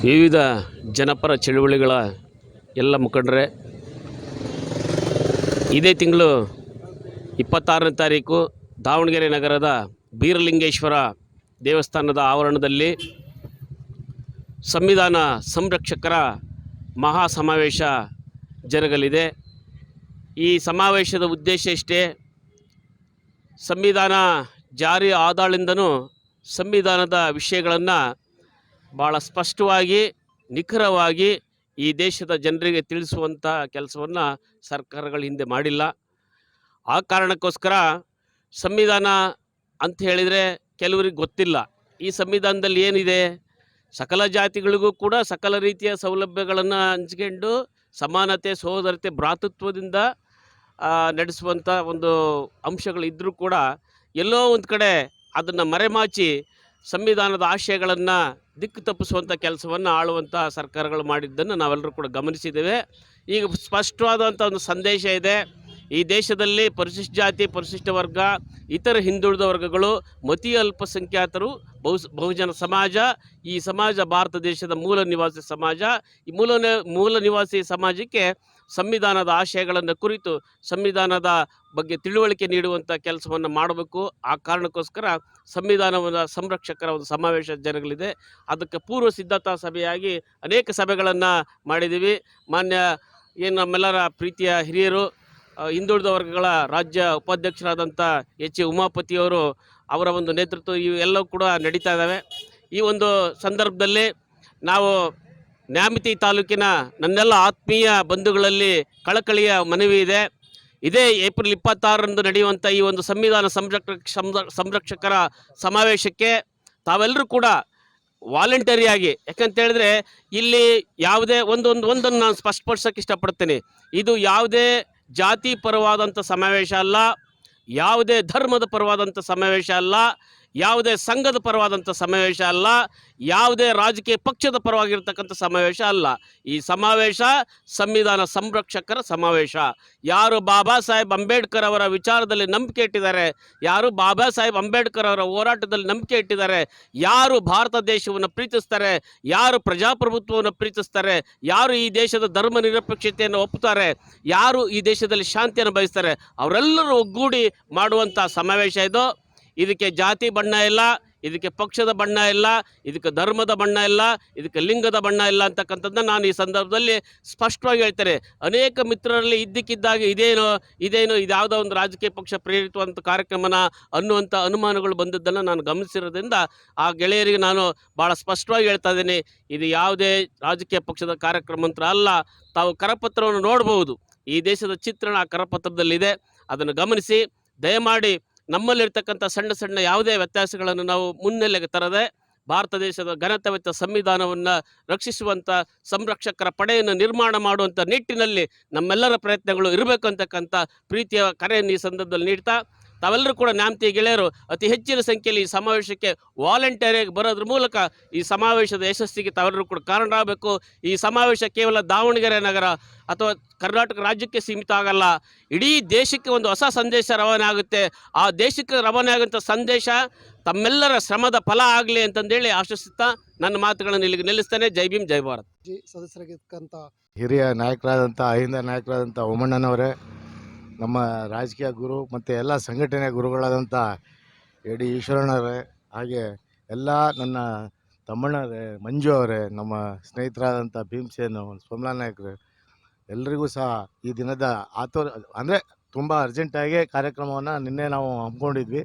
ವಿವಿಧ ಜನಪರ ಚಳುವಳಿಗಳ ಎಲ್ಲ ಮುಖಂಡರೇ, ಇದೇ ತಿಂಗಳು 26ನೇ ತಾರೀಕು ದಾವಣಗೆರೆ ನಗರದ ಬೀರಲಿಂಗೇಶ್ವರ ದೇವಸ್ಥಾನದ ಆವರಣದಲ್ಲಿ ಸಂವಿಧಾನ ಸಂರಕ್ಷಕರ ಮಹಾ ಸಮಾವೇಶ ಜರುಗಲಿದೆ. ಈ ಸಮಾವೇಶದ ಉದ್ದೇಶ ಇಷ್ಟೇ: ಸಂವಿಧಾನ ಜಾರಿ ಆದಾಳಿಂದನೂ ಸಂವಿಧಾನದ ವಿಷಯಗಳನ್ನು ಭಾಳ ಸ್ಪಷ್ಟವಾಗಿ, ನಿಖರವಾಗಿ ಈ ದೇಶದ ಜನರಿಗೆ ತಿಳಿಸುವಂಥ ಕೆಲಸವನ್ನು ಸರ್ಕಾರಗಳ ಹಿಂದೆ ಮಾಡಿಲ್ಲ. ಆ ಕಾರಣಕ್ಕೋಸ್ಕರ ಸಂವಿಧಾನ ಅಂತ ಹೇಳಿದರೆ ಕೆಲವರಿಗೆ ಗೊತ್ತಿಲ್ಲ. ಈ ಸಂವಿಧಾನದಲ್ಲಿ ಏನಿದೆ? ಸಕಲ ಜಾತಿಗಳಿಗೂ ಕೂಡ ಸಕಲ ರೀತಿಯ ಸೌಲಭ್ಯಗಳನ್ನು ಹಂಚ್ಕೊಂಡು ಸಮಾನತೆ, ಸಹೋದರತೆ, ಭ್ರಾತೃತ್ವದಿಂದ ನಡೆಸುವಂಥ ಒಂದು ಅಂಶಗಳಿದ್ದರೂ ಕೂಡ ಎಲ್ಲೋ ಒಂದು ಕಡೆ ಅದನ್ನು ಮರೆಮಾಚಿ ಸಂವಿಧಾನದ ಆಶಯಗಳನ್ನು ದಿಕ್ಕು ತಪ್ಪಿಸುವಂಥ ಕೆಲಸವನ್ನು ಆಳುವಂಥ ಸರ್ಕಾರಗಳು ಮಾಡಿದ್ದನ್ನು ನಾವೆಲ್ಲರೂ ಕೂಡ ಗಮನಿಸಿದ್ದೇವೆ. ಈಗ ಸ್ಪಷ್ಟವಾದಂಥ ಒಂದು ಸಂದೇಶ ಇದೆ: ಈ ದೇಶದಲ್ಲಿ ಪರಿಶಿಷ್ಟ ಜಾತಿ, ಪರಿಶಿಷ್ಟ ವರ್ಗ, ಇತರ ಹಿಂದುಳಿದ ವರ್ಗಗಳು, ಮತೀಯ ಅಲ್ಪಸಂಖ್ಯಾತರು, ಬಹುಜನ ಸಮಾಜ, ಈ ಸಮಾಜ ಭಾರತ ದೇಶದ ಮೂಲ ನಿವಾಸಿ ಸಮಾಜ. ಈ ಮೂಲ ನಿವಾಸಿ ಸಮಾಜಕ್ಕೆ ಸಂವಿಧಾನದ ಆಶಯಗಳನ್ನು ಕುರಿತು ಸಂವಿಧಾನದ ಬಗ್ಗೆ ತಿಳುವಳಿಕೆ ನೀಡುವಂಥ ಕೆಲಸವನ್ನು ಮಾಡಬೇಕು. ಆ ಕಾರಣಕ್ಕೋಸ್ಕರ ಸಂವಿಧಾನವನ್ನು ಸಂರಕ್ಷಕರ ಒಂದು ಸಮಾವೇಶ ಜರುಗಲಿದೆ. ಅದಕ್ಕೆ ಪೂರ್ವ ಸಿದ್ಧತಾ ಸಭೆಯಾಗಿ ಅನೇಕ ಸಭೆಗಳನ್ನು ಮಾಡಿದ್ದೀವಿ. ಮಾನ್ಯ ನಮ್ಮೆಲ್ಲರ ಪ್ರೀತಿಯ ಹಿರಿಯರು, ಹಿಂದುಳಿದ ವರ್ಗಗಳ ರಾಜ್ಯ ಉಪಾಧ್ಯಕ್ಷರಾದಂಥ ಎಚ್ ಉಮಾಪತಿಯವರು, ಅವರ ಒಂದು ನೇತೃತ್ವ ಇವೆಲ್ಲವೂ ಕೂಡ ನಡೀತಾ ಇದ್ದಾವೆ. ಈ ಒಂದು ಸಂದರ್ಭದಲ್ಲಿ ನಾವು ನ್ಯಾಮತಿ ತಾಲೂಕಿನ ನನ್ನೆಲ್ಲ ಆತ್ಮೀಯ ಬಂಧುಗಳಲ್ಲಿ ಕಳಕಳಿಯ ಮನವಿ ಇದೆ. ಇದೇ ಏಪ್ರಿಲ್ 26ರಂದು ನಡೆಯುವಂಥ ಈ ಒಂದು ಸಂವಿಧಾನ ಸಂರಕ್ಷಕರ ಸಮಾವೇಶಕ್ಕೆ ತಾವೆಲ್ಲರೂ ಕೂಡ ವಾಲಂಟರಿಯಾಗಿ, ಯಾಕಂತೇಳಿದ್ರೆ ಇಲ್ಲಿ ಯಾವುದೇ ಒಂದನ್ನು ನಾನು ಸ್ಪಷ್ಟಪಡಿಸೋಕ್ಕೆ ಇಷ್ಟಪಡ್ತೇನೆ: ಇದು ಯಾವುದೇ ಜಾತಿ ಪರವಾದಂಥ ಸಮಾವೇಶ ಅಲ್ಲ, ಯಾವುದೇ ಧರ್ಮದ ಪರವಾದಂಥ ಸಮಾವೇಶ ಅಲ್ಲ, ಯಾವುದೇ ಸಂಘದ ಪರವಾದಂಥ ಸಮಾವೇಶ ಅಲ್ಲ, ಯಾವುದೇ ರಾಜಕೀಯ ಪಕ್ಷದ ಪರವಾಗಿರ್ತಕ್ಕಂಥ ಸಮಾವೇಶ ಅಲ್ಲ. ಈ ಸಮಾವೇಶ ಸಂವಿಧಾನ ಸಂರಕ್ಷಕರ ಸಮಾವೇಶ. ಯಾರು ಬಾಬಾ ಸಾಹೇಬ್ ಅಂಬೇಡ್ಕರ್ ಅವರ ವಿಚಾರದಲ್ಲಿ ನಂಬಿಕೆ ಇಟ್ಟಿದ್ದಾರೆ, ಯಾರು ಬಾಬಾ ಸಾಹೇಬ್ ಅಂಬೇಡ್ಕರ್ ಅವರ ಹೋರಾಟದಲ್ಲಿ ನಂಬಿಕೆ ಇಟ್ಟಿದ್ದಾರೆ, ಯಾರು ಭಾರತ ದೇಶವನ್ನು ಪ್ರೀತಿಸ್ತಾರೆ, ಯಾರು ಪ್ರಜಾಪ್ರಭುತ್ವವನ್ನು ಪ್ರೀತಿಸ್ತಾರೆ, ಯಾರು ಈ ದೇಶದ ಧರ್ಮ ನಿರಪೇಕ್ಷತೆಯನ್ನು ಒಪ್ಪುತ್ತಾರೆ, ಯಾರು ಈ ದೇಶದಲ್ಲಿ ಶಾಂತಿಯನ್ನು ಬಯಸ್ತಾರೆ, ಅವರೆಲ್ಲರೂ ಒಗ್ಗೂಡಿ ಮಾಡುವಂಥ ಸಮಾವೇಶ ಇದು. ಇದಕ್ಕೆ ಜಾತಿ ಬಣ್ಣ ಇಲ್ಲ, ಇದಕ್ಕೆ ಪಕ್ಷದ ಬಣ್ಣ ಇಲ್ಲ, ಇದಕ್ಕೆ ಧರ್ಮದ ಬಣ್ಣ ಇಲ್ಲ, ಇದಕ್ಕೆ ಲಿಂಗದ ಬಣ್ಣ ಇಲ್ಲ ಅಂತಕ್ಕಂಥದ್ದನ್ನು ನಾನು ಈ ಸಂದರ್ಭದಲ್ಲಿ ಸ್ಪಷ್ಟವಾಗಿ ಹೇಳ್ತೇನೆ. ಅನೇಕ ಮಿತ್ರರಲ್ಲಿ ಇದ್ದಕ್ಕಿದ್ದಾಗಿ ಇದೇನು ಇದ್ಯಾವುದೋ ಒಂದು ರಾಜಕೀಯ ಪಕ್ಷ ಪ್ರೇರಿತವಂಥ ಕಾರ್ಯಕ್ರಮನ ಅನ್ನುವಂಥ ಅನುಮಾನಗಳು ಬಂದದ್ದನ್ನು ನಾನು ಗಮನಿಸಿರೋದ್ರಿಂದ ಆ ಗೆಳೆಯರಿಗೆ ನಾನು ಭಾಳ ಸ್ಪಷ್ಟವಾಗಿ ಹೇಳ್ತಾ ಇದ್ದೀನಿ: ಇದು ಯಾವುದೇ ರಾಜಕೀಯ ಪಕ್ಷದ ಕಾರ್ಯಕ್ರಮ ಅಂತ ಅಲ್ಲ. ತಾವು ಕರಪತ್ರವನ್ನು ನೋಡ್ಬೋದು, ಈ ದೇಶದ ಚಿತ್ರಣ ಆ ಕರಪತ್ರದಲ್ಲಿದೆ. ಅದನ್ನು ಗಮನಿಸಿ ದಯಮಾಡಿ ನಮ್ಮಲ್ಲಿರ್ತಕ್ಕಂಥ ಸಣ್ಣ ಸಣ್ಣ ಯಾವುದೇ ವ್ಯತ್ಯಾಸಗಳನ್ನು ನಾವು ಮುನ್ನೆಲೆಗೆ ತರದೆ ಭಾರತ ದೇಶದ ಘನತೆವೆತ್ತ ಸಂವಿಧಾನವನ್ನು ರಕ್ಷಿಸುವಂಥ ಸಂರಕ್ಷಕರ ಪಡೆಯನ್ನು ನಿರ್ಮಾಣ ಮಾಡುವಂಥ ನಿಟ್ಟಿನಲ್ಲಿ ನಮ್ಮೆಲ್ಲರ ಪ್ರಯತ್ನಗಳು ಇರಬೇಕು ಅಂತಕ್ಕಂಥ ಪ್ರೀತಿಯ ಕರೆಯನ್ನು ಈ ಸಂದರ್ಭದಲ್ಲಿ ನೀಡ್ತಾ, ತಾವೆಲ್ಲರೂ ಕೂಡ ನ್ಯಾಮತಿ ಗೆಳೆಯರು ಅತಿ ಹೆಚ್ಚಿನ ಸಂಖ್ಯೆಯಲ್ಲಿ ಈ ಸಮಾವೇಶಕ್ಕೆ ವಾಲಂಟಿಯರಾಗಿ ಬರೋದ್ರ ಮೂಲಕ ಈ ಸಮಾವೇಶದ ಯಶಸ್ಸಿಗೆ ತಾವೆಲ್ಲರೂ ಕೂಡ ಕಾರಣರಾಗಬೇಕು. ಈ ಸಮಾವೇಶ ಕೇವಲ ದಾವಣಗೆರೆ ನಗರ ಅಥವಾ ಕರ್ನಾಟಕ ರಾಜ್ಯಕ್ಕೆ ಸೀಮಿತ ಆಗಲ್ಲ, ಇಡೀ ದೇಶಕ್ಕೆ ಒಂದು ಹೊಸ ಸಂದೇಶ ರವಾನೆ ಆಗುತ್ತೆ. ಆ ದೇಶಕ್ಕೆ ರವಾನೆ ಆಗುವಂಥ ಸಂದೇಶ ತಮ್ಮೆಲ್ಲರ ಶ್ರಮದ ಫಲ ಆಗಲಿ ಅಂತಂದೇಳಿ ಆಶಿಸುತ್ತಾ ನನ್ನ ಮಾತುಗಳನ್ನು ಇಲ್ಲಿಗೆ ನಿಲ್ಲಿಸ್ತೇನೆ. ಜೈ ಭೀಮ್, ಜೈ ಭಾರತ್. ಸದಸ್ಯರಾಗಿರ್ತಕ್ಕಂಥ ಹಿರಿಯ ನಾಯಕರಾದಂಥ ಅಹಿಂದ ನಾಯಕರಾದಂಥ ಓಮಣ್ಣನವರೇ, ನಮ್ಮ ರಾಜಕೀಯ ಗುರು ಮತ್ತು ಎಲ್ಲ ಸಂಘಟನೆಯ ಗುರುಗಳಾದಂಥ ಎ ಡಿ ಈಶ್ವರಣ್ಣವರೇ, ಹಾಗೆ ಎಲ್ಲ ನನ್ನ ತಮ್ಮಣ್ಣವರೇ, ಮಂಜು ಅವರೇ, ನಮ್ಮ ಸ್ನೇಹಿತರಾದಂಥ ಭೀಮಸೇನು, ಸೋಮಲಾ ನಾಯಕರು, ಎಲ್ಲರಿಗೂ ಸಹ ಈ ದಿನದ ಅಂದರೆ ತುಂಬ ಅರ್ಜೆಂಟಾಗಿ ಕಾರ್ಯಕ್ರಮವನ್ನು ನಿನ್ನೆ ನಾವು ಹಮ್ಮಿಕೊಂಡಿದ್ವಿ.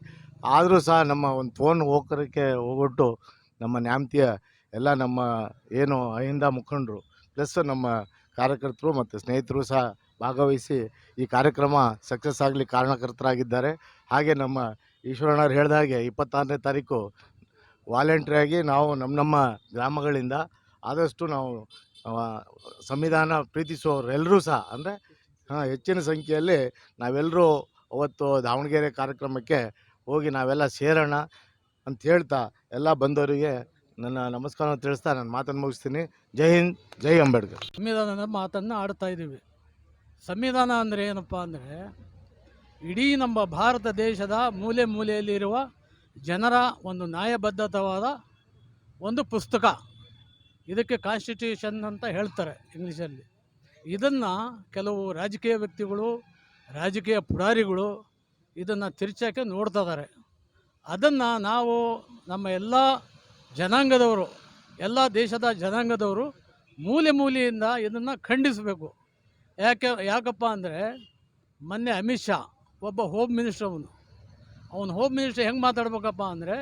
ಆದರೂ ಸಹ ನಮ್ಮ ಒಂದು ಫೋನ್ ಹೋಗ್ಬಿಟ್ಟು ನಮ್ಮ ನ್ಯಾಮತಿಯ ಎಲ್ಲ ನಮ್ಮ ಏನು ಅಹಿಂದ ಮುಖಂಡರು ಪ್ಲಸ್ ನಮ್ಮ ಕಾರ್ಯಕರ್ತರು ಮತ್ತು ಸ್ನೇಹಿತರು ಸಹ ಭಾಗವಹಿಸಿ ಈ ಕಾರ್ಯಕ್ರಮ ಸಕ್ಸಸ್ ಆಗಲಿ ಕಾರಣಕರ್ತರಾಗಿದ್ದಾರೆ. ಹಾಗೆ ನಮ್ಮ ಈಶ್ವರಣ್ಣವ್ರು ಹೇಳಿದ ಹಾಗೆ 26ನೇ ತಾರೀಕು ವಾಲಂಟ್ರಿಯಾಗಿ ನಾವು ನಮ್ಮ ಗ್ರಾಮಗಳಿಂದ ಆದಷ್ಟು ನಾವು ಸಂವಿಧಾನ ಪ್ರೀತಿಸುವವರೆಲ್ಲರೂ ಸಹ ಅಂದರೆ ಹೆಚ್ಚಿನ ಸಂಖ್ಯೆಯಲ್ಲಿ ನಾವೆಲ್ಲರೂ ಅವತ್ತು ದಾವಣಗೆರೆ ಕಾರ್ಯಕ್ರಮಕ್ಕೆ ಹೋಗಿ ನಾವೆಲ್ಲ ಸೇರೋಣ ಅಂತ ಹೇಳ್ತಾ ಎಲ್ಲ ಬಂದವರಿಗೆ ನನ್ನ ನಮಸ್ಕಾರ ತಿಳಿಸ್ತಾ ನನ್ನ ಮಾತನ್ನು ಮುಗಿಸ್ತೀನಿ. ಜೈ ಹಿಂದ್, ಜೈ ಅಂಬೇಡ್ಕರ್. ಸಂವಿಧಾನದ ಮಾತನ್ನು ಆಡ್ತಾ ಇದ್ದೀವಿ. ಸಂವಿಧಾನ ಅಂದರೆ ಏನಪ್ಪ ಅಂದರೆ ಇಡೀ ನಮ್ಮ ಭಾರತ ದೇಶದ ಮೂಲೆ ಮೂಲೆಯಲ್ಲಿರುವ ಜನರ ಒಂದು ನ್ಯಾಯಬದ್ಧವಾದ ಒಂದು ಪುಸ್ತಕ. ಇದಕ್ಕೆ ಕಾನ್ಸ್ಟಿಟ್ಯೂಷನ್ ಅಂತ ಹೇಳ್ತಾರೆ ಇಂಗ್ಲೀಷಲ್ಲಿ. ಇದನ್ನು ಕೆಲವು ರಾಜಕೀಯ ವ್ಯಕ್ತಿಗಳು, ರಾಜಕೀಯ ಪುಡಾರಿಗಳು ಇದನ್ನು ತಿರ್ಚೋಕ್ಕೆ ನೋಡ್ತಾ ಇದ್ದಾರೆ. ಅದನ್ನು ನಾವು ನಮ್ಮ ಎಲ್ಲ ಜನಾಂಗದವರು, ಎಲ್ಲ ದೇಶದ ಜನಾಂಗದವರು ಮೂಲೆ ಮೂಲೆಯಿಂದ ಇದನ್ನು ಖಂಡಿಸಬೇಕು. ಯಾಕಪ್ಪ ಅಂದರೆ ಮೊನ್ನೆ ಅಮಿತ್ ಶಾ ಒಬ್ಬ ಹೋಮ್ ಮಿನಿಸ್ಟರ್, ಅವನು ಹೋಮ್ ಮಿನಿಸ್ಟರ್ ಹೆಂಗೆ ಮಾತಾಡ್ಬೇಕಪ್ಪ ಅಂದರೆ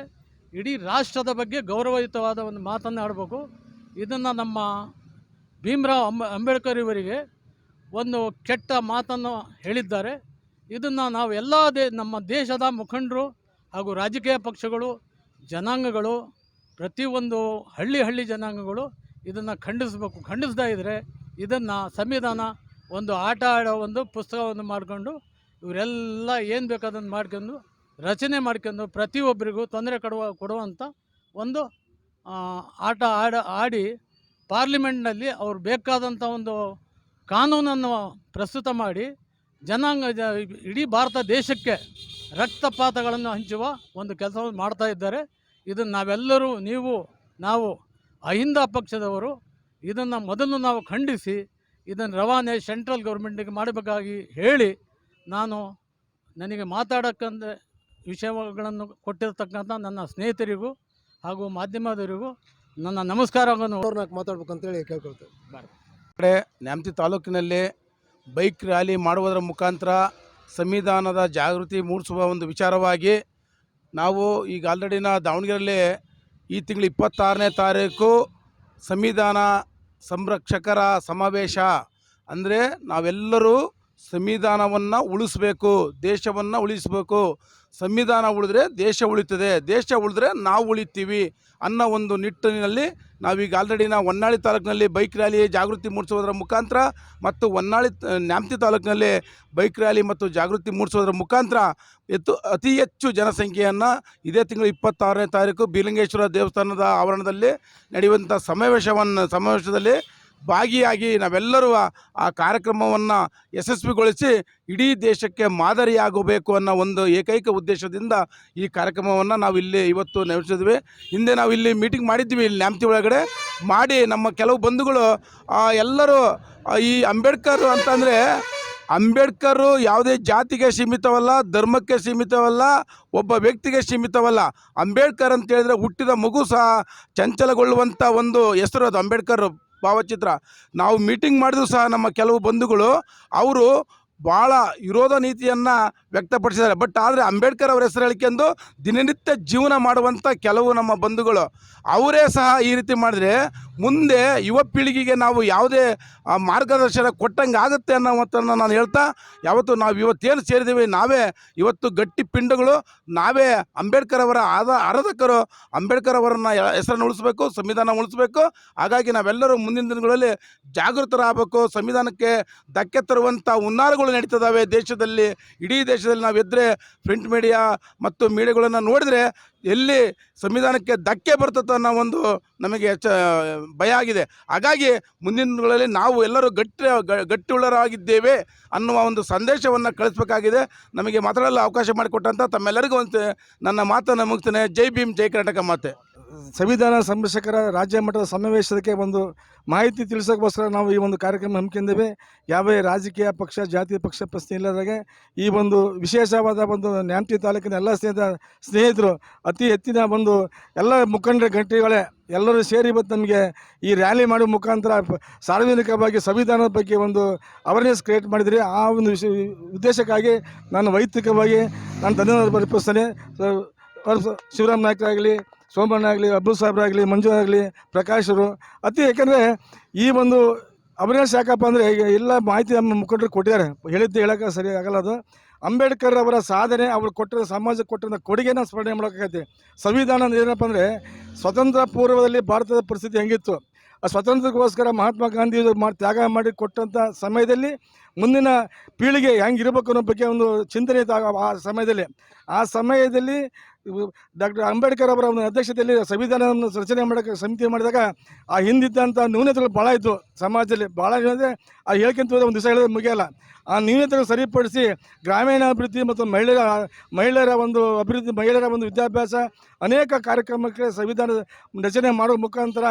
ಇಡೀ ರಾಷ್ಟ್ರದ ಬಗ್ಗೆ ಗೌರವಯುತವಾದ ಒಂದು ಮಾತನ್ನು ಆಡಬೇಕು. ಇದನ್ನು ನಮ್ಮ ಭೀಮರಾವ್ ಅಂಬೇಡ್ಕರ್ ಇವರಿಗೆ ಒಂದು ಕೆಟ್ಟ ಮಾತನ್ನು ಹೇಳಿದ್ದಾರೆ. ಇದನ್ನು ನಾವು ಎಲ್ಲ ನಮ್ಮ ದೇಶದ ಮುಖಂಡರು ಹಾಗೂ ರಾಜಕೀಯ ಪಕ್ಷಗಳು, ಜನಾಂಗಗಳು, ಪ್ರತಿಯೊಂದು ಹಳ್ಳಿ ಜನಾಂಗಗಳು ಇದನ್ನು ಖಂಡಿಸಬೇಕು. ಖಂಡಿಸದೇ ಇದ್ದರೆ ಇದನ್ನು ಸಂವಿಧಾನ ಒಂದು ಆಟ ಆಡೋ ಒಂದು ಪುಸ್ತಕವನ್ನು ಮಾಡಿಕೊಂಡು ಇವರೆಲ್ಲ ಏನು ಬೇಕಾದನ್ನು ಮಾಡ್ಕೊಂಡು ರಚನೆ ಮಾಡ್ಕೊಂಡು ಪ್ರತಿಯೊಬ್ಬರಿಗೂ ತೊಂದರೆ ಕೊಡುವಂಥ ಒಂದು ಆಟ ಆಡಿ ಪಾರ್ಲಿಮೆಂಟ್ನಲ್ಲಿ ಅವ್ರು ಬೇಕಾದಂಥ ಒಂದು ಕಾನೂನನ್ನು ಪ್ರಸ್ತುತ ಮಾಡಿ ಇಡೀ ಭಾರತ ದೇಶಕ್ಕೆ ರಕ್ತಪಾತಗಳನ್ನು ಹಂಚುವ ಒಂದು ಕೆಲಸವನ್ನು ಮಾಡ್ತಾ ಇದ್ದಾರೆ. ಇದನ್ನು ನಾವೆಲ್ಲರೂ ನಾವು ಅಹಿಂದ ಪಕ್ಷದವರು ಇದನ್ನು ಮೊದಲು ನಾವು ಖಂಡಿಸಿ ಇದನ್ನು ರವಾನೆ ಸೆಂಟ್ರಲ್ ಗೌರ್ಮೆಂಟಿಗೆ ಮಾಡಬೇಕಾಗಿ ಹೇಳಿ, ನನಗೆ ಮಾತಾಡೋಕ್ಕಂತ ವಿಷಯಗಳನ್ನು ಕೊಟ್ಟಿರ್ತಕ್ಕಂಥ ನನ್ನ ಸ್ನೇಹಿತರಿಗೂ ಹಾಗೂ ಮಾಧ್ಯಮದವರಿಗೂ ನನ್ನ ನಮಸ್ಕಾರವನ್ನು ಮಾತಾಡ್ಬೇಕಂತೇಳಿ ಕೇಳ್ಕೊಳ್ತೇವೆ. ಕಡೆ ನ್ಯಾಮತಿ ತಾಲೂಕಿನಲ್ಲಿ ಬೈಕ್ ರ್ಯಾಲಿ ಮಾಡುವುದರ ಮುಖಾಂತರ ಸಂವಿಧಾನದ ಜಾಗೃತಿ ಮೂಡಿಸುವ ಒಂದು ವಿಚಾರವಾಗಿ ನಾವು ಈಗ ಆಲ್ರೆಡಿನ ದಾವಣಗೆರೆಯಲ್ಲಿ ಈ ತಿಂಗಳು 26ನೇ ತಾರೀಕು ಸಂವಿಧಾನ ಸಂರಕ್ಷಕರ ಸಮಾವೇಶ. ಅಂದರೆ ನಾವೆಲ್ಲರೂ ಸಂವಿಧಾನವನ್ನು ಉಳಿಸಬೇಕು, ದೇಶವನ್ನು ಉಳಿಸಬೇಕು. ಸಂವಿಧಾನ ಉಳಿದ್ರೆ ದೇಶ ಉಳಿತದೆ, ದೇಶ ಉಳಿದ್ರೆ ನಾವು ಉಳಿತೀವಿ ಅನ್ನೋ ಒಂದು ನಿಟ್ಟಿನಲ್ಲಿ ನಾವೀಗ ಆಲ್ರೆಡಿನ ಹೊನ್ನಾಳಿ ತಾಲೂಕಿನಲ್ಲಿ ಬೈಕ್ ರ್ಯಾಲಿ ಜಾಗೃತಿ ಮೂಡಿಸೋದ್ರ ಮುಖಾಂತರ ಮತ್ತು ನ್ಯಾಮತಿ ತಾಲೂಕಿನಲ್ಲಿ ಬೈಕ್ ರ್ಯಾಲಿ ಮತ್ತು ಜಾಗೃತಿ ಮೂಡಿಸೋದ್ರ ಮುಖಾಂತರ ಅತಿ ಹೆಚ್ಚು ಜನಸಂಖ್ಯೆಯನ್ನು ಇದೇ ತಿಂಗಳು 26ನೇ ತಾರೀಕು ಬೀಲಿಂಗೇಶ್ವರ ದೇವಸ್ಥಾನದ ಆವರಣದಲ್ಲಿ ನಡೆಯುವಂಥ ಸಮಾವೇಶದಲ್ಲಿ ಭಾಗಿಯಾಗಿ ನಾವೆಲ್ಲರೂ ಆ ಕಾರ್ಯಕ್ರಮವನ್ನು ಯಶಸ್ವಿಗೊಳಿಸಿ ಇಡೀ ದೇಶಕ್ಕೆ ಮಾದರಿಯಾಗಬೇಕು ಅನ್ನೋ ಒಂದು ಏಕೈಕ ಉದ್ದೇಶದಿಂದ ಈ ಕಾರ್ಯಕ್ರಮವನ್ನು ನಾವು ಇಲ್ಲಿ ಇವತ್ತು ನಡೆಸಿದ್ವಿ. ಹಿಂದೆ ನಾವು ಇಲ್ಲಿ ಮೀಟಿಂಗ್ ಮಾಡಿದ್ವಿ, ಇಲ್ಲಿ ನ್ಯಾಮತಿ ಒಳಗಡೆ ಮಾಡಿ ನಮ್ಮ ಕೆಲವು ಬಂಧುಗಳು ಎಲ್ಲರೂ ಈ ಅಂಬೇಡ್ಕರ್ ಅಂತಂದರೆ ಅಂಬೇಡ್ಕರು ಯಾವುದೇ ಜಾತಿಗೆ ಸೀಮಿತವಲ್ಲ, ಧರ್ಮಕ್ಕೆ ಸೀಮಿತವಲ್ಲ, ಒಬ್ಬ ವ್ಯಕ್ತಿಗೆ ಸೀಮಿತವಲ್ಲ. ಅಂಬೇಡ್ಕರ್ ಅಂತ ಹೇಳಿದ್ರೆ ಹುಟ್ಟಿದ ಮಗು ಸಹ ಚಂಚಲಗೊಳ್ಳುವಂಥ ಒಂದು ಹೆಸರು ಅದು ಅಂಬೇಡ್ಕರ್ ಭಾವಚಿತ್ರ. ನಾವು ಮೀಟಿಂಗ್ ಮಾಡಿದ್ರು ಸಹ ನಮ್ಮ ಕೆಲವು ಬಂಧುಗಳು ಅವರು ಭಾಳ ವಿರೋಧ ನೀತಿಯನ್ನು ವ್ಯಕ್ತಪಡಿಸಿದ್ದಾರೆ. ಬಟ್ ಆದರೆ ಅಂಬೇಡ್ಕರ್ ಅವರ ಹೆಸರು ಹೇಳಿಕೊಂಡು ದಿನನಿತ್ಯ ಜೀವನ ಮಾಡುವಂಥ ಕೆಲವು ನಮ್ಮ ಬಂಧುಗಳು ಅವರೇ ಸಹ ಈ ರೀತಿ ಮಾಡಿದ್ರೆ ಮುಂದೆ ಯುವ ಪೀಳಿಗೆಗೆ ನಾವು ಯಾವುದೇ ಮಾರ್ಗದರ್ಶನ ಕೊಟ್ಟಂಗೆ ಆಗುತ್ತೆ ಅನ್ನೋ ಮಾತನ್ನು ನಾನು ಹೇಳ್ತಾ, ಯಾವತ್ತು ನಾವು ಇವತ್ತೇನು ಸೇರಿದ್ದೀವಿ ನಾವೇ ಇವತ್ತು ಗಟ್ಟಿ ಪಿಂಡಗಳು, ನಾವೇ ಅಂಬೇಡ್ಕರ್ ಅವರ ಆರಾಧಕರು. ಅಂಬೇಡ್ಕರ್ ಅವರನ್ನು ಹೆಸರನ್ನು ಉಳಿಸ್ಬೇಕು, ಸಂವಿಧಾನ ಉಳಿಸ್ಬೇಕು. ಹಾಗಾಗಿ ನಾವೆಲ್ಲರೂ ಮುಂದಿನ ದಿನಗಳಲ್ಲಿ ಜಾಗೃತರಾಗಬೇಕು. ಸಂವಿಧಾನಕ್ಕೆ ಧಕ್ಕೆ ತರುವಂಥ ಹುನ್ನಾರಗಳು ನಡೀತದಾವೆ ದೇಶದಲ್ಲಿ. ಇಡೀ ದೇಶದಲ್ಲಿ ನಾವು ಎದ್ದರೆ ಪ್ರಿಂಟ್ ಮೀಡಿಯಾ ಮತ್ತು ಮೀಡಿಯಾಗಳನ್ನು ನೋಡಿದರೆ ಎಲ್ಲಿ ಸಂವಿಧಾನಕ್ಕೆ ಧಕ್ಕೆ ಬರ್ತದೆ ಅನ್ನೋ ಒಂದು ನಮಗೆ ಭಯ ಆಗಿದೆ. ಹಾಗಾಗಿ ಮುಂದಿನ ದಿನಗಳಲ್ಲಿ ನಾವು ಎಲ್ಲರೂ ಗಟ್ಟಿಯುಳ್ಳರಾಗಿದ್ದೇವೆ ಅನ್ನುವ ಒಂದು ಸಂದೇಶವನ್ನು ಕಳಿಸ್ಬೇಕಾಗಿದೆ. ನಮಗೆ ಮಾತಾಡಲು ಅವಕಾಶ ಮಾಡಿಕೊಟ್ಟಂಥ ತಮ್ಮೆಲ್ಲರಿಗೂ ನನ್ನ ಮಾತನ್ನು ಮುಗಿಸ್ತೇನೆ. ಜೈ ಭೀಮ್, ಜೈ ಕರ್ನಾಟಕ ಮಾತೆ. ಸಂವಿಧಾನ ಸಂರಕ್ಷಕರ ರಾಜ್ಯ ಮಟ್ಟದ ಸಮಾವೇಶಕ್ಕೆ ಒಂದು ಮಾಹಿತಿ ತಿಳಿಸೋಕ್ಕೋಸ್ಕರ ನಾವು ಈ ಒಂದು ಕಾರ್ಯಕ್ರಮ ಹಮ್ಮಿಕೊಂಡಿದ್ದೇವೆ. ಯಾವುದೇ ರಾಜಕೀಯ ಪಕ್ಷ, ಜಾತಿ ಪಕ್ಷ ಪ್ರಶ್ನೆ ಇಲ್ಲದಾಗೆ ಈ ಒಂದು ವಿಶೇಷವಾದ ಒಂದು ನ್ಯಾಮತಿ ತಾಲೂಕಿನ ಎಲ್ಲ ಸ್ನೇಹಿತರು ಅತಿ ಹೆಚ್ಚಿನ ಒಂದು ಎಲ್ಲ ಮುಖಂಡರ ಗಂಟೆಗಳೇ ಎಲ್ಲರೂ ಸೇರಿ ಇವತ್ತು ನಮಗೆ ಈ ರ್ಯಾಲಿ ಮಾಡೋ ಮುಖಾಂತರ ಸಾರ್ವಜನಿಕವಾಗಿ ಸಂವಿಧಾನದ ಬಗ್ಗೆ ಒಂದು ಅವೇರ್ನೆಸ್ ಕ್ರಿಯೇಟ್ ಮಾಡಿದರೆ ಆ ಒಂದು ಉದ್ದೇಶಕ್ಕಾಗಿ ನಾನು ವೈಯಕ್ತಿಕವಾಗಿ ನಾನು ಧನ್ಯವಾದ ಅರ್ಪಿಸ್ತೇನೆ. ಶಿವರಾಮ್ ನಾಯ್ಕರಾಗಲಿ, ಸೋಮಣ್ಣ ಆಗಲಿ, ಅಬ್ದುಲ್ ಸಾಹೇಬ್ರಾಗಲಿ, ಮಂಜು ಆಗಲಿ, ಪ್ರಕಾಶರು ಅತಿ, ಯಾಕೆಂದರೆ ಈ ಒಂದು ಅವೇರ್ನೆಸ್ ಯಾಕಪ್ಪ ಅಂದರೆ ಈಗ ಎಲ್ಲ ಮಾಹಿತಿ ನಮ್ಮ ಮುಖಂಡರು ಕೊಟ್ಟಿದ್ದಾರೆ, ಹೇಳಿದ್ದು ಹೇಳೋಕೆ ಸರಿ ಆಗಲ್ಲ. ಅದು ಅಂಬೇಡ್ಕರ್ ಅವರ ಸಾಧನೆ, ಅವರು ಕೊಟ್ಟಿರೋ ಸಮಾಜಕ್ಕೆ ಕೊಟ್ಟಿರೋ ಕೊಡುಗೆನ ಸ್ಮರಣೆ ಮಾಡೋಕ್ಕಾಗತ್ತೆ. ಸಂವಿಧಾನ ಏನಪ್ಪ ಅಂದರೆ ಸ್ವತಂತ್ರ ಪೂರ್ವದಲ್ಲಿ ಭಾರತದ ಪರಿಸ್ಥಿತಿ ಹೆಂಗಿತ್ತು, ಆ ಸ್ವಾತಂತ್ರ್ಯಕ್ಕೋಸ್ಕರ ಮಹಾತ್ಮ ಗಾಂಧಿ ತ್ಯಾಗ ಮಾಡಿ ಕೊಟ್ಟಂಥ ಸಮಯದಲ್ಲಿ ಮುಂದಿನ ಪೀಳಿಗೆ ಹೆಂಗಿರ್ಬೇಕು ಅನ್ನೋ ಬಗ್ಗೆ ಒಂದು ಚಿಂತನೆ ಇತ್ತು ಆ ಸಮಯದಲ್ಲಿ ಡಾಕ್ಟರ್ ಅಂಬೇಡ್ಕರ್ ಅವರ ಒಂದು ಅಧ್ಯಕ್ಷತೆಯಲ್ಲಿ ಸಂವಿಧಾನವನ್ನು ರಚನೆ ಮಾಡೋಕ್ಕೆ ಸಮಿತಿ ಮಾಡಿದಾಗ ಆ ಹಿಂದಿದ್ದಂಥ ನ್ಯೂನತೆಗಳು ಭಾಳ ಇತ್ತು ಸಮಾಜದಲ್ಲಿ. ಭಾಳ ಅಂದರೆ ಆ ಹೇಳ್ಕೊಂತ ಹೋದ್ರೆ ಒಂದು ದಿವಸ ಹೇಳಿದ್ರೆ ಮುಗಿಯಲ್ಲ. ಆ ನ್ಯೂನತೆಗಳು ಸರಿಪಡಿಸಿ ಗ್ರಾಮೀಣಾಭಿವೃದ್ಧಿ ಮತ್ತು ಮಹಿಳೆಯರ ಒಂದು ಅಭಿವೃದ್ಧಿ, ಮಹಿಳೆಯರ ಒಂದು ವಿದ್ಯಾಭ್ಯಾಸ, ಅನೇಕ ಕಾರ್ಯಕ್ರಮಕ್ಕೆ ಸಂವಿಧಾನ ರಚನೆ ಮಾಡೋ ಮುಖಾಂತರ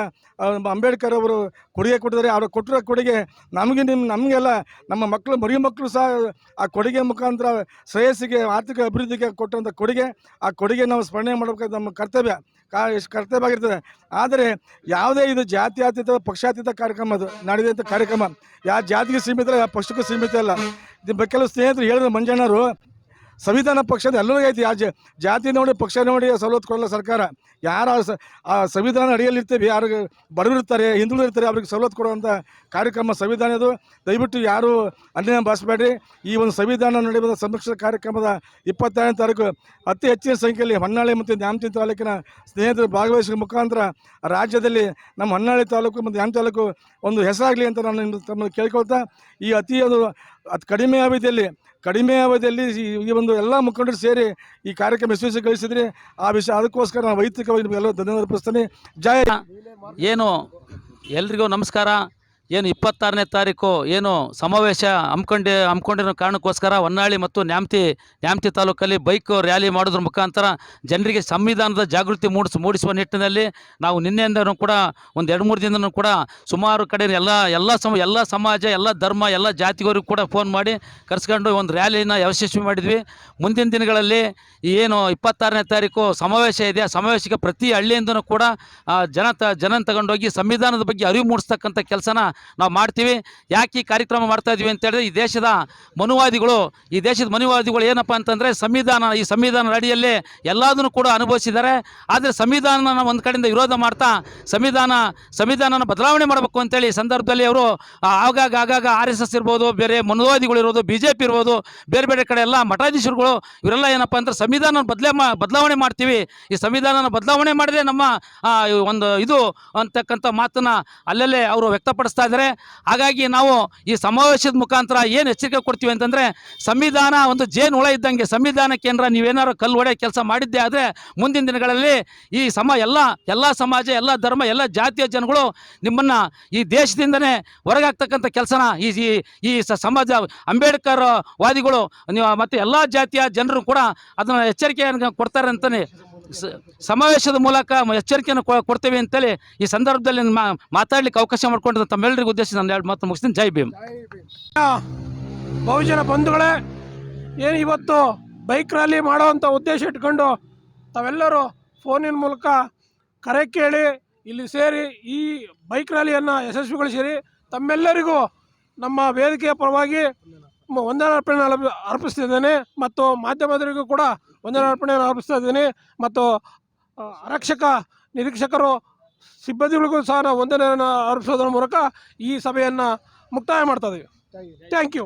ಅಂಬೇಡ್ಕರ್ ಅವರು ಕೊಡುಗೆ ಕೊಟ್ಟಿದ್ದಾರೆ. ಅವರು ಕೊಟ್ಟಿರೋ ಕೊಡುಗೆ ನಮಗೆಲ್ಲ ನಮ್ಮ ಮಕ್ಕಳು ಮಕ್ಕಳು ಸಹ ಆ ಕೊಡುಗೆ ಮುಖಾಂತರ ಶ್ರೇಯಸ್ಸಿಗೆ, ಆರ್ಥಿಕ ಅಭಿವೃದ್ಧಿಗೆ ಕೊಟ್ಟಂಥ ಕೊಡುಗೆ, ಆ ಕೊಡುಗೆ ನಾವು ಸ್ಮರಣೆ ಮಾಡಬೇಕಾದ ನಮ್ಮ ಕರ್ತವ್ಯ ಆಗಿರ್ತದೆ. ಆದರೆ ಯಾವುದೇ ಇದು ಜಾತ್ಯತೀತ ಪಕ್ಷಾತೀತ ಕಾರ್ಯಕ್ರಮ, ಅದು ನಡೆದಂಥ ಕಾರ್ಯಕ್ರಮ ಯಾವ ಜಾತಿಗೆ ಸೀಮಿತ ಇಲ್ಲ, ಯಾವ ಪಕ್ಷಕ್ಕೂ ಸೀಮಿತ ಇಲ್ಲ. ಕೆಲವು ಸ್ನೇಹಿತರು ಹೇಳಿದ್ರು, ಮಂಜಣ್ಣವರು ಸಂವಿಧಾನ ಪಕ್ಷದ ಎಲ್ಲರಿಗೂ ಐತಿ, ಜಾತಿ ನೋಡಿ ಪಕ್ಷ ನೋಡಿ ಸವಲತ್ತು ಕೊಡಲ್ಲ ಸರ್ಕಾರ. ಯಾರು ಆ ಸಂವಿಧಾನ ಅಡಿಯಲ್ಲಿ ಇರ್ತೀವಿ, ಯಾರು ಬಡವರಿರ್ತಾರೆ, ಹಿಂದುಳಿದಿರ್ತಾರೆ, ಅವ್ರಿಗೆ ಸವಲತ್ತು ಕೊಡುವಂಥ ಕಾರ್ಯಕ್ರಮ ಸಂವಿಧಾನದು. ದಯವಿಟ್ಟು ಯಾರು ಅನ್ಯಾಯ ಭಾವಿಸಬೇಡ್ರಿ. ಈ ಒಂದು ಸಂವಿಧಾನ ನಡೆಯುವ ಸಂರಕ್ಷಣಾ ಕಾರ್ಯಕ್ರಮದ 22ನೇ ತಾರೀಕು ಅತಿ ಹೆಚ್ಚಿನ ಸಂಖ್ಯೆಯಲ್ಲಿ ಹೊನ್ನಾಳಿ ಮತ್ತು ನ್ಯಾಮತಿ ತಾಲೂಕಿನ ಸ್ನೇಹಿತರು ಭಾಗವಹಿಸುವ ಮುಖಾಂತರ ರಾಜ್ಯದಲ್ಲಿ ನಮ್ಮ ಹೊನ್ನಾಳಿ ತಾಲೂಕು ಮತ್ತು ನ್ಯಾಮತಿ ತಾಲೂಕು ಒಂದು ಹೆಸರಾಗಲಿ ಅಂತ ನಾನು ತಮ್ಮನ್ನು ಕೇಳ್ಕೊಳ್ತಾ, ಈ ಕಡಿಮೆ ಅವಧಿಯಲ್ಲಿ ಈ ಒಂದು ಎಲ್ಲ ಮುಖಂಡರು ಸೇರಿ ಈ ಕಾರ್ಯಕ್ರಮ ಯಶಸ್ವಿಗೊಳಿಸಿದ್ರಿ. ಆ ವಿಷಯ ಅದಕ್ಕೋಸ್ಕರ ನಾನು ವೈಯಕ್ತಿಕವಾಗಿ ನಿಮಗೆಲ್ಲ ಧನ್ಯವಾದ ಅರ್ಪಿಸ್ತೀನಿ. ಜಯ. ಏನು ಎಲ್ರಿಗೂ ನಮಸ್ಕಾರ. ಏನು 26ನೇ ತಾರೀಕು ಏನು ಸಮಾವೇಶ ಹಮ್ಮಿಕೊಂಡಿರೋ ಕಾರಣಕ್ಕೋಸ್ಕರ ಹೊನ್ನಾಳಿ ಮತ್ತು ನ್ಯಾಮತಿ ತಾಲೂಕಲ್ಲಿ ಬೈಕ್ ರ್ಯಾಲಿ ಮಾಡೋದ್ರ ಮುಖಾಂತರ ಜನರಿಗೆ ಸಂವಿಧಾನದ ಜಾಗೃತಿ ಮೂಡಿಸುವ ನಿಟ್ಟಿನಲ್ಲಿ ನಾವು ನಿನ್ನೆಯಿಂದನೂ ಕೂಡ ಒಂದು 2-3 ದಿನನೂ ಕೂಡ ಸುಮಾರು ಕಡೆ ಎಲ್ಲ ಸಮಾಜ, ಎಲ್ಲ ಧರ್ಮ, ಎಲ್ಲ ಜಾತಿಯವರಿಗೂ ಕೂಡ ಫೋನ್ ಮಾಡಿ ಕರೆಸ್ಕೊಂಡು ಒಂದು ರ್ಯಾಲಿನ ಯಶಸ್ವಿ ಮಾಡಿದ್ವಿ. ಮುಂದಿನ ದಿನಗಳಲ್ಲಿ ಏನು 26ನೇ ತಾರೀಕು ಸಮಾವೇಶ ಇದೆ, ಆ ಸಮಾವೇಶಕ್ಕೆ ಪ್ರತಿ ಹಳ್ಳಿಯಿಂದನೂ ಕೂಡ ಜನ ತಗೊಂಡೋಗಿ ಸಂವಿಧಾನದ ಬಗ್ಗೆ ಅರಿವು ಮೂಡಿಸ್ತಕ್ಕಂಥ ಕೆಲಸನ ನಾವು ಮಾಡ್ತೀವಿ. ಯಾಕೆ ಈ ಕಾರ್ಯಕ್ರಮ ಮಾಡ್ತಾ ಇದ್ವಿ ಅಂತ ಹೇಳಿದ್ರೆ, ಈ ದೇಶದ ಮನುವಾದಿಗಳು ಏನಪ್ಪ ಅಂತಂದರೆ ಈ ಸಂವಿಧಾನ ಅಡಿಯಲ್ಲಿ ಎಲ್ಲದನ್ನು ಕೂಡ ಅನುಭವಿಸಿದ್ದಾರೆ. ಆದರೆ ಸಂವಿಧಾನನ ಒಂದು ಕಡೆಯಿಂದ ವಿರೋಧ ಮಾಡ್ತಾ ಸಂವಿಧಾನನ ಬದಲಾವಣೆ ಮಾಡಬೇಕು ಅಂತೇಳಿ ಈ ಸಂದರ್ಭದಲ್ಲಿ ಅವರು ಆಗಾಗ RSS ಇರ್ಬೋದು, ಬೇರೆ ಮನುವಾದಿಗಳು ಇರ್ಬೋದು, BJP ಇರ್ಬೋದು, ಬೇರೆ ಕಡೆ ಎಲ್ಲ ಮಠಾಧೀಶರುಗಳು ಇವರೆಲ್ಲ ಏನಪ್ಪ ಅಂದ್ರೆ ಸಂವಿಧಾನ ಬದಲಾವಣೆ ಮಾಡ್ತೀವಿ, ಈ ಸಂವಿಧಾನನ ಬದಲಾವಣೆ ಮಾಡಿದ್ರೆ ನಮ್ಮ ಒಂದು ಇದು ಅಂತಕ್ಕಂಥ ಮಾತನ್ನ ಅಲ್ಲಲ್ಲೇ ಅವರು ವ್ಯಕ್ತಪಡಿಸ್ತಾ ಇದ್ದಾರೆ. ಹಾಗಾಗಿ ನಾವು ಈ ಸಮಾವೇಶದ ಮುಖಾಂತರ ಏನು ಎಚ್ಚರಿಕೆ ಕೊಡ್ತೀವಿ ಅಂತಂದರೆ, ಸಂವಿಧಾನ ಒಂದು ಜೇನು ಹುಳ ಇದ್ದಂಗೆ. ಸಂವಿಧಾನಕ್ಕೆ ಏನಾರ ನೀವೇನಾರು ಕಲ್ಲು ಹೊಡೆ ಕೆಲಸ ಮಾಡಿದ್ದೆ ಆದರೆ ಮುಂದಿನ ದಿನಗಳಲ್ಲಿ ಈ ಎಲ್ಲ ಸಮಾಜ, ಎಲ್ಲ ಧರ್ಮ, ಎಲ್ಲ ಜಾತಿಯ ಜನಗಳು ನಿಮ್ಮನ್ನು ಈ ದೇಶದಿಂದನೇ ಹೊರಗಾಗ್ತಕ್ಕಂಥ ಕೆಲಸನ ಈ ಸಮಾಜ ಅಂಬೇಡ್ಕರ್ ವಾದಿಗಳು ಮತ್ತು ಎಲ್ಲ ಜಾತಿಯ ಜನರು ಕೂಡ ಅದನ್ನು ಎಚ್ಚರಿಕೆಯನ್ನು ಕೊಡ್ತಾರೆ ಅಂತಲೇ ಸಮಾವೇಶದ ಮೂಲಕ ಎಚ್ಚರಿಕೆಯನ್ನು ಕೊಡ್ತೇವೆ ಅಂತೇಳಿ ಈ ಸಂದರ್ಭದಲ್ಲಿ ಮಾತಾಡಲಿಕ್ಕೆ ಅವಕಾಶ ಮಾಡಿಕೊಂಡಿದ್ದ ತಮ್ಮೆಲ್ಲರಿಗೂ ಉದ್ದೇಶ ನಾನು 2 ಮಾತು ಮುಗಿಸ್ತೀನಿ. ಜೈ ಭೀಮ್. ಬಹುಜನ ಬಂಧುಗಳೇ, ಏನು ಇವತ್ತು ಬೈಕ್ ರ್ಯಾಲಿ ಮಾಡೋವಂಥ ಉದ್ದೇಶ ಇಟ್ಕೊಂಡು ತಾವೆಲ್ಲರೂ ಫೋನಿನ ಮೂಲಕ ಕರೆ ಕೇಳಿ ಇಲ್ಲಿ ಸೇರಿ ಈ ಬೈಕ್ ರ್ಯಾಲಿಯನ್ನು ಯಶಸ್ವಿಗೊಳಿಸಿರಿ. ತಮ್ಮೆಲ್ಲರಿಗೂ ನಮ್ಮ ವೇದಿಕೆಯ ಪರವಾಗಿ ವಂದನಾರ್ಪಣೆ ಅರ್ಪಿಸ್ತಿದ್ದೇನೆ ಮತ್ತು ಮಾಧ್ಯಮದವರಿಗೂ ಕೂಡ ವಂದನಾರ್ಪಣೆಯನ್ನು ಅರ್ಪಿಸ್ತಾ ಇದ್ದೀನಿ. ಮತ್ತು ನಿರೀಕ್ಷಕರು ಸಿಬ್ಬಂದಿಗಳಿಗೂ ಸಹ ನಾವು ವಂದನೆಯನ್ನು ಅರ್ಪಿಸೋದ್ರ ಮೂಲಕ ಈ ಸಭೆಯನ್ನು ಮುಕ್ತಾಯ ಮಾಡ್ತಾ ಇದ್ದೀವಿ. Thank you.